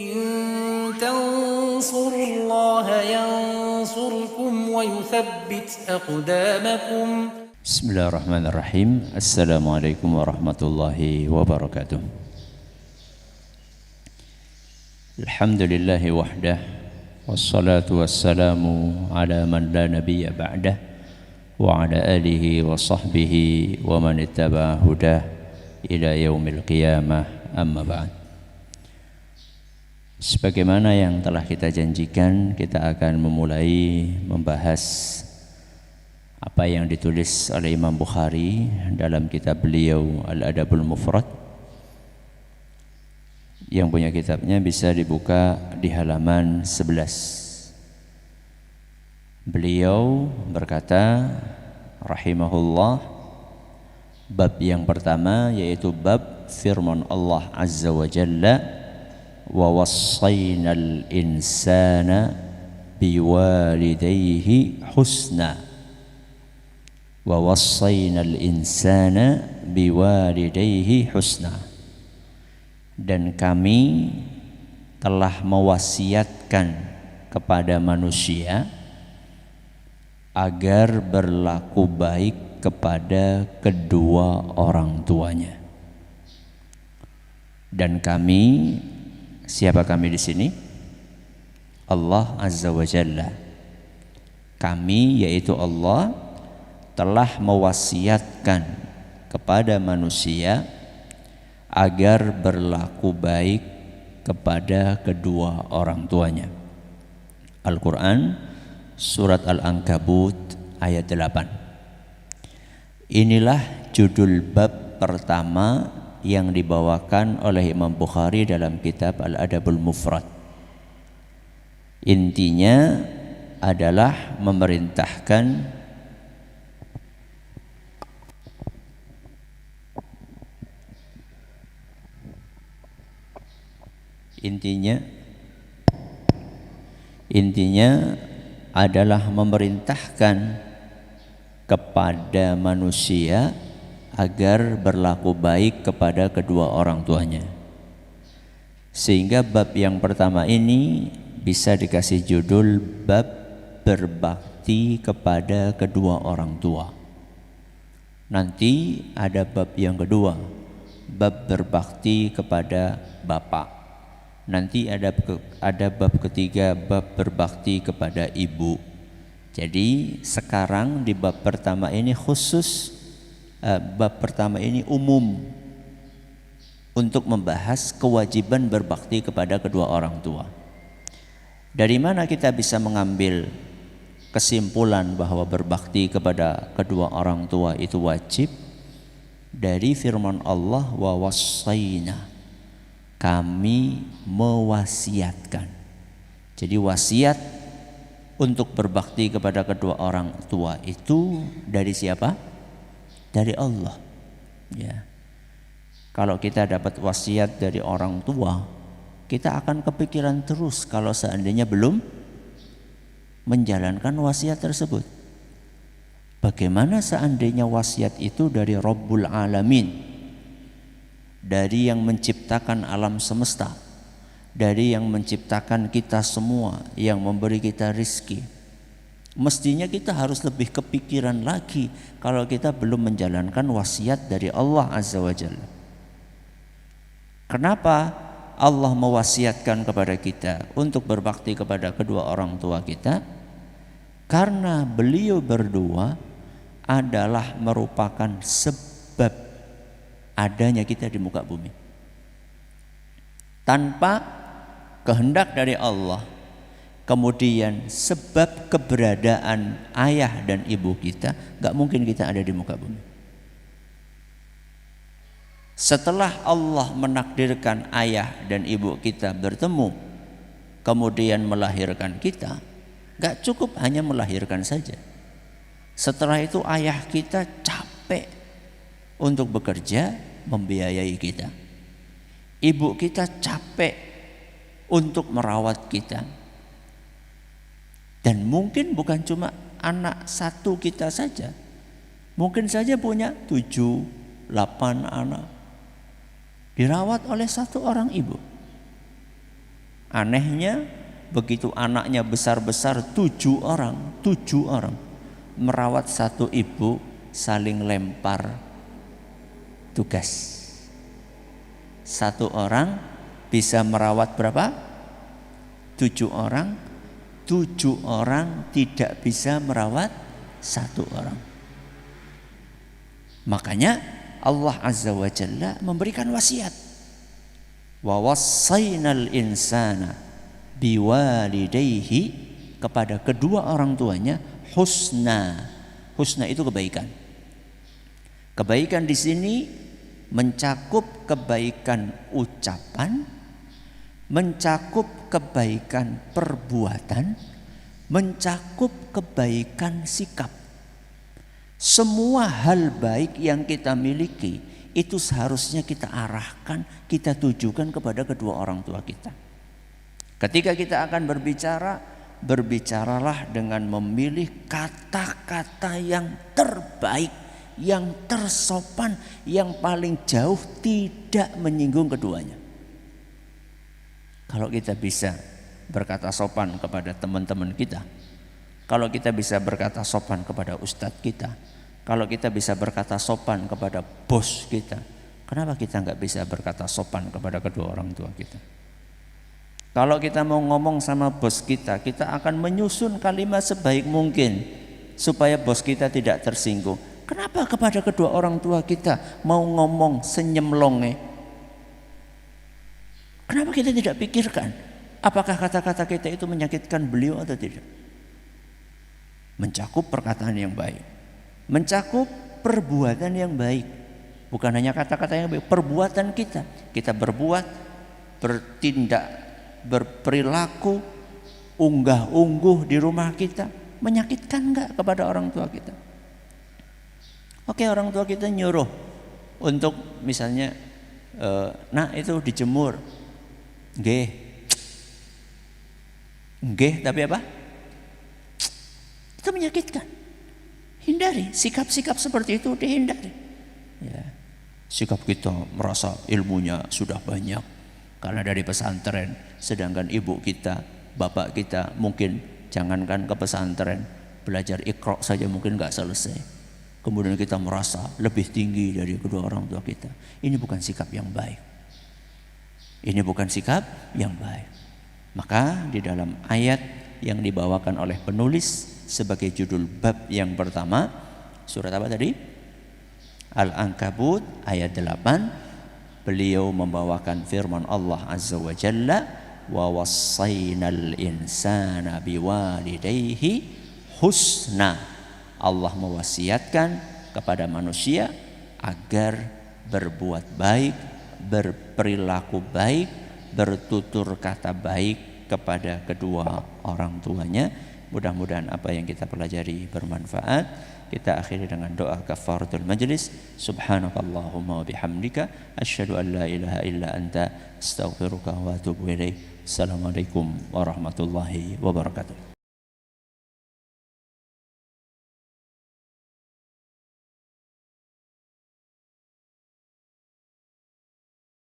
إن تنصروا الله ينصركم ويثبت أقدامكم. Bismillahirrahmanirrahim. Assalamualaikum warahmatullahi wabarakatuh. Alhamdulillahi wahdah, wassalatu wassalamu ala man la nabiyya ba'dah, wa ala alihi wa sahbihi wa man ittaba'a hudah ila yaumil qiyamah, amma ba'd. Sebagaimana yang telah kita janjikan, kita akan memulai membahas apa yang ditulis oleh Imam Bukhari dalam kitab beliau Al-Adabul Mufrad. Yang punya kitabnya bisa dibuka di halaman 11. Beliau berkata rahimahullah, bab yang pertama yaitu bab firman Allah Azza wa Jalla, wa wassaynal insana biwalidayhi husna. Wa wassaynal insana biwalidayhi husna. Dan kami telah mewasiatkan kepada manusia agar berlaku baik kepada kedua orang tuanya. Dan kami, siapa kami di sini? Allah Azza wa Jalla. Kami yaitu Allah telah mewasiatkan kepada manusia agar berlaku baik kepada kedua orang tuanya. Al-Quran Surat Al-Ankabut ayat 8. Inilah judul bab pertama yang dibawakan oleh Imam Bukhari dalam kitab Al-Adabul Mufrad. Intinya adalah memerintahkan Intinya adalah memerintahkan kepada manusia agar berlaku baik kepada kedua orang tuanya. Sehingga bab yang pertama ini bisa dikasih judul bab berbakti kepada kedua orang tua. Nanti ada bab yang kedua, bab berbakti kepada bapak. Nanti ada bab ketiga, bab berbakti kepada ibu. Jadi sekarang di bab pertama ini khusus, bab pertama ini umum untuk membahas kewajiban berbakti kepada kedua orang tua. Dari mana kita bisa mengambil kesimpulan bahwa berbakti kepada kedua orang tua itu wajib? Dari firman Allah, wa wassayna, kami mewasiatkan. Jadi wasiat untuk berbakti kepada kedua orang tua itu dari siapa? Dari Allah. Ya. Kalau kita dapat wasiat dari orang tua, kita akan kepikiran terus kalau seandainya belum menjalankan wasiat tersebut. Bagaimana seandainya wasiat itu dari Rabbul Alamin, dari yang menciptakan alam semesta, dari yang menciptakan kita semua, yang memberi kita rizki. Mestinya kita harus lebih kepikiran lagi kalau kita belum menjalankan wasiat dari Allah Azza wa Jalla. Kenapa Allah mewasiatkan kepada kita untuk berbakti kepada kedua orang tua kita? Karena beliau berdua adalah merupakan sebab adanya kita di muka bumi. Tanpa kehendak dari Allah, kemudian sebab keberadaan ayah dan ibu kita, gak mungkin kita ada di muka bumi. Setelah Allah menakdirkan ayah dan ibu kita bertemu, kemudian melahirkan kita, gak cukup hanya melahirkan saja. Setelah itu ayah kita capek untuk bekerja membiayai kita. Ibu kita capek untuk merawat kita. Dan mungkin bukan cuma anak satu kita saja. Mungkin saja punya 7, 8 anak. Dirawat oleh satu orang ibu. Anehnya begitu anaknya besar-besar 7 orang merawat satu ibu, saling lempar tugas. Satu orang bisa merawat berapa? 7 orang. 7 orang tidak bisa merawat satu orang. Makanya Allah Azza wa Jalla memberikan wasiat. Wa wassaynal insana biwalidayhi, kepada kedua orang tuanya husna. Husna itu kebaikan. Kebaikan di sini mencakup kebaikan ucapan, mencakup kebaikan perbuatan, mencakup kebaikan sikap. Semua hal baik yang kita miliki itu seharusnya kita arahkan, kita tujukan kepada kedua orang tua kita. Ketika kita akan berbicara, berbicaralah dengan memilih kata-kata yang terbaik, yang tersopan, yang paling jauh tidak menyinggung keduanya. Kalau kita bisa berkata sopan kepada teman-teman kita, kalau kita bisa berkata sopan kepada ustadz kita, kalau kita bisa berkata sopan kepada bos kita, kenapa kita nggak bisa berkata sopan kepada kedua orang tua kita? Kalau kita mau ngomong sama bos kita, kita akan menyusun kalimat sebaik mungkin supaya bos kita tidak tersinggung. Kenapa kepada kedua orang tua kita mau ngomong senyemlonge? Kenapa kita tidak pikirkan apakah kata-kata kita itu menyakitkan beliau atau tidak? Mencakup perkataan yang baik, mencakup perbuatan yang baik. Bukan hanya kata-kata yang baik, perbuatan kita. Kita berbuat, bertindak, berperilaku, unggah-ungguh di rumah kita, menyakitkan enggak kepada orang tua kita? Oke, orang tua kita nyuruh untuk misalnya nah itu dijemur. Nggih, tapi apa? Itu menyakitkan. Hindari, sikap-sikap seperti itu dihindari. Ya. Sikap kita merasa ilmunya sudah banyak karena dari pesantren, sedangkan ibu kita, bapak kita mungkin jangankan ke pesantren, belajar Iqra saja mungkin nggak selesai. Kemudian kita merasa lebih tinggi dari kedua orang tua kita. Ini bukan sikap yang baik. Ini bukan sikap yang baik. Maka di dalam ayat yang dibawakan oleh penulis sebagai judul bab yang pertama, surat apa tadi? Al-Ankabut ayat 8, beliau membawakan firman Allah Azza wa Jalla, wa wassaynal insana biwalidayhi husna. Allah mewasiatkan kepada manusia agar berbuat baik, berperilaku baik, bertutur kata baik kepada kedua orang tuanya. Mudah-mudahan apa yang kita pelajari bermanfaat. Kita akhiri dengan doa kafaratul majlis. Subhanakallahumma wa bihamdika asyhadu an la ilaha illa anta astaghfiruka wa atubu ilaik. Assalamualaikum warahmatullahi wabarakatuh.